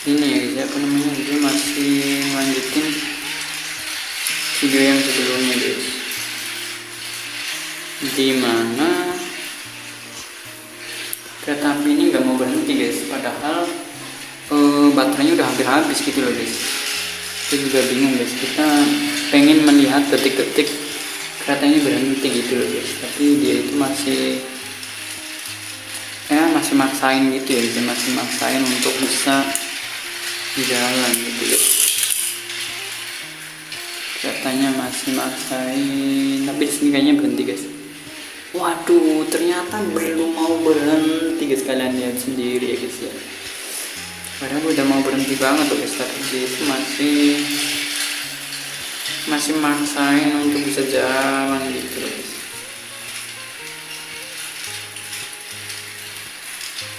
ini ya guys, apa namanya, dia masih lanjutin video yang sebelumnya guys, dimana kereta api ini nggak mau berhenti guys, padahal baterainya udah hampir habis gitu loh guys. Kita juga bingung guys, kita pengen melihat detik-detik kereta ini berhenti gitu loh guys, tapi dia itu masih maksain gitu ya, dia masih maksain untuk bisa jalan gitu ya. Keretanya masih maksain, tapi disini kayaknya berhenti guys. Waduh, ternyata belum mau berhenti guys, kalian lihat sendiri ya guys ya. Padahal udah mau berhenti banget tuh guys, tapi dia itu masih maksain untuk bisa jalan gitu guys.